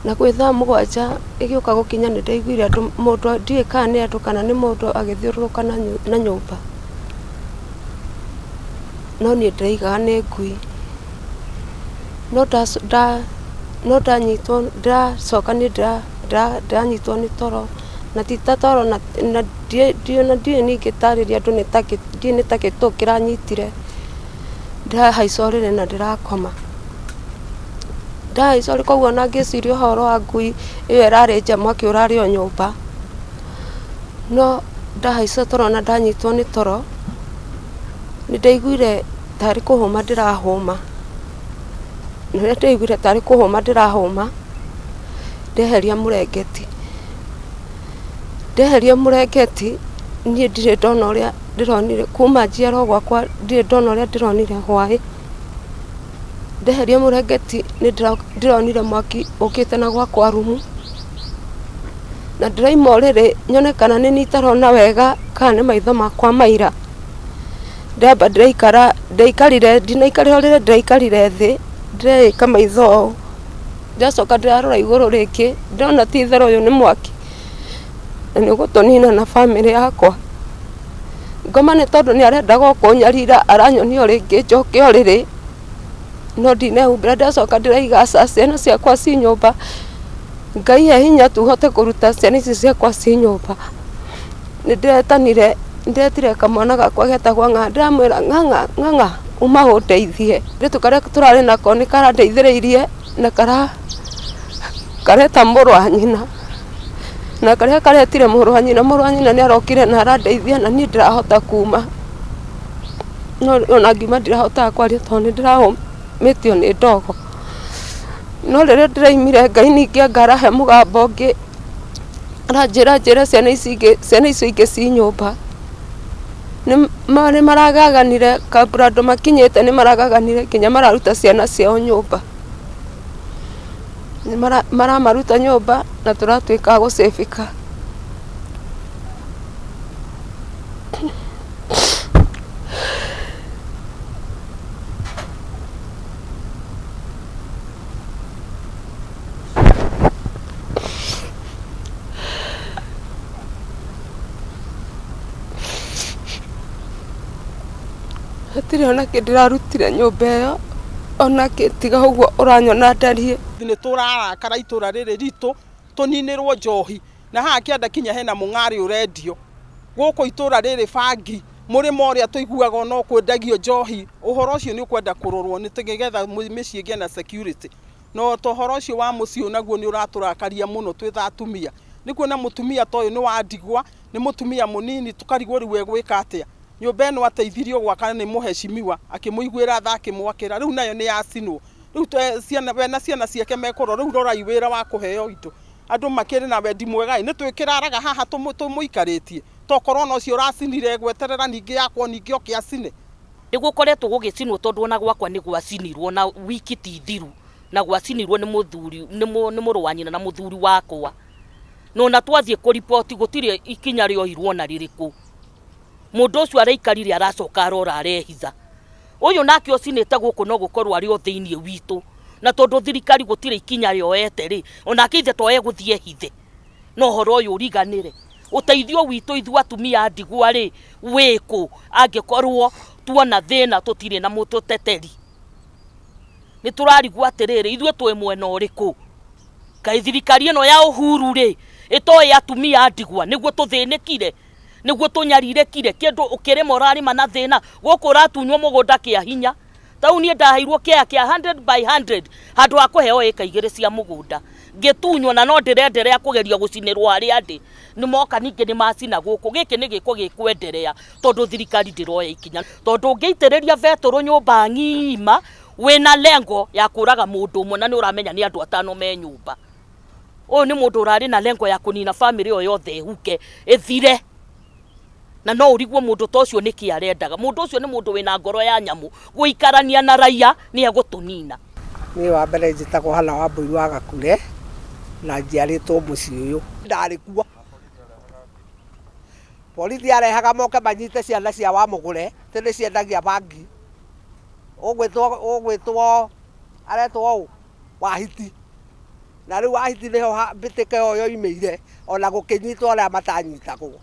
na kwĩ thaa mugwanja igĩũka gũkinya nĩ ndaiguire andũ mũndũ ndiĩ kana nĩ andũ kana nĩ mũndũ agĩthiũrũrũka na nyũmba, no niĩ ndĩraigaga nĩ ngui, no ndanyitwo ndacoka nĩ ndanyitwo nĩ toro, na ti ta toro, na ndiĩ ningĩ tarĩria andũ nĩ ta gĩtũ kĩranyitire, ndahaica ũrĩrĩ na ndĩrakoma, ndahaica ũrĩrĩ, koguo ona ngĩciria ũhoro wa ngui ĩyo ĩrarĩ mwaki ũrarĩ o nyũmba, no ndahaica toro na ndanyitwo nĩ toro, nĩ ndaiguire tarĩ kũhũma ndĩrahũma, rĩrĩa ndaiguire tarĩ kũhũma ndĩrahũma, ndeheria mũrengeti, niĩ ndirĩ ndona ũrĩa ndĩronire kuma njiarwo gwakwa, ndirĩ ndona ũrĩa ndĩronire hwaĩ, ndeheria mũrengeti nĩ ndĩronire mwaki ũkĩte na gwakwa rumu, na ndĩraima ũrĩrĩ nyone kana nĩ niĩ itarona wega kana nĩ maitho makwa maira, ndamba ndaikarire ũrĩrĩ, ndaikarire thĩ ndĩreĩka maitho ũũ, ndacoka ndĩrarora igũrũ rĩngĩ ndĩrona ti itherũ ũyũ nĩ mwaki na nĩ ũgũtũnina na bamĩrĩ yakwa, ngoma nĩ tondũ nĩ arendaga kũnyarira, aranyonia rĩngĩ njoke ũrĩrĩ, no ndinehumbĩra, ndacoka ndĩraiga ciana ciakwa ci nyũmba, Ngai he hinya tu hote kũruta ciana ici ciakwa ci nyũmba. Nĩ ndĩretanire, ndĩretire kamwana gakwa getagwo Ng'ang'a, ndĩramwĩra Ng'ang'a uma ũndeithie, rĩtu karĩa tũrarĩ nako nĩ karandeithĩrĩirie na kareta mũrũ wa nyina, na karĩa karetire mũrũ wa nyina nĩ arokire na arandeithia, na niĩ ndĩrahota kuma, no ona ngiuma ndirahotaga kwaria tondũ nĩ ndĩrahũmĩtio nĩ ndogo, no rĩrĩa ndĩraimire Ngai ningĩ ngarahe mũgambo ũngĩ aranjĩra ciana icio ingĩ ci nyũmba nĩ maragaganire, kabla andũ makinyĩte nĩ maragaganire nginya mararuta ciana ciao nyũmba, maramaruta nyũmba na tũratuĩka gũcĩbĩka. Hatirĩ ona kĩ ndĩrarutire nyũmba ĩyo, ona kĩ tiga ũguo ũranyona ndariĩ. Nĩ tũrarakara itura rĩrĩ ritũ tũninĩrwo njohi, na haha kĩanda kinya hena mũng'arĩ ũrendio gũkũ itura rĩrĩ bangi, mũrĩmo ũrĩa tũiguaga no kwendagio njohi, ũhoro ũcio nĩ ũkwenda kũrorwo nĩgetha mĩciĩ ĩgĩe na security, no ũhoro ũcio wa mũciĩ naguo nĩ ũratũrakaria mũno twĩ atumia, nĩ kuona mũtumia ta ũyũ nĩ wa ndigwa, nĩ mũtumia mũnini, tũkarigwo rĩu egwĩka atĩa. Nyũmba ĩno ateithirio gwaka nĩ mũheshimiwa akĩmũiguĩra tha akĩmwakĩra, rĩu nayo nĩ yacinwo, rĩu we na ciana ciake mekũrwo, rĩu rorai wĩra wa kũheo indo, andũ makĩrĩ na wendi mwega, nĩ twĩkĩraraga haha tũmũikarĩtie, tokorwo no cio ũracinire gweterera ningĩ yakwo ningĩ oke acine. Nĩ gũkoretwo gũgĩcinwo tondũ ona gwakwa nĩ gwacinirwo na wiki ti thiru, na gwacinirwo nĩ mũrũ wa nyina na mũthuri wakwa, no na twathiĩ kũripoti gũtirĩ ikinya rĩoirwo na rĩrĩkũ. Mũndũ ũcio araikarire aracoka arora arehitha, ũyũ nake ũcinĩte gũkũ no gũkorwo arĩ o thĩinĩ witũ, na tondũ thirikari gũtirĩ ikinya rĩoete rĩ, onake ithe to egũthiĩ hithe, no ũhoro ũyũ ũriganĩre. Ũteithio witũ ithuĩ atumia ndigwa rĩ wĩkũ angĩkorwo tuona thĩna tũtirĩ na mũtũteteri? Nĩ tũrarigwo atĩrĩrĩ, ithuĩ twĩ mwena ũrĩkũ? Kaĩ thirikari ĩno ya ũhuru rĩ ĩtoĩ atumia ndigwa nĩguo tũthĩnĩkire, nĩguo tũnyarirĩkire, kĩndũ ũkĩrĩma ũrarĩma na thĩna, gũkũ ũratunywo mũgũnda kĩa hinya. Tau niĩ ndaheirwo kĩeha kĩa 100 by 100 handũ ha kũheo ĩka 2 cia mũgũnda, ngĩtunywo na no ndĩrenderea kũgeria gũcinĩrwo harĩa ndĩ. Nĩ moka ningĩ nĩ macina gũkũ, gĩkĩ nĩ gĩko gĩkwenderea tondũ thirikari ndĩroya ikinya, tondũ ũngĩitĩrĩria betũrũ nyũmba ng'ima wĩna lengo ya kũraga mũndũ ũmwe na nĩ ũramenya nĩ andũ 5 me nyũmba. Ũyũ nĩ mũndũ ũrarĩ na lengo ya kũnina bamĩrĩ ĩyo yothe ĩhuke ĩthire, na no ũrigwo mũndũ ta ũcio nĩkĩ arendaga. Mũndũ ũcio nĩ mũndũ wĩna ngoro ya nyamũ, gũikarania na raia nĩ egũtũnina. Niĩ wa mbere njĩtagwo Hana wa Mbũi wa Gakure na njiarĩtwo mũciĩ ũyũ, ndarĩ kuo. Borithi arehaga moke manyite ciana cia wa mũgũre tene ciendagia bangi, ũgwĩtwo aretwo ũũ Wahiti, na riu ahiti niho mbitike yo yoimire ona gukinyitwo aria matanyitagwo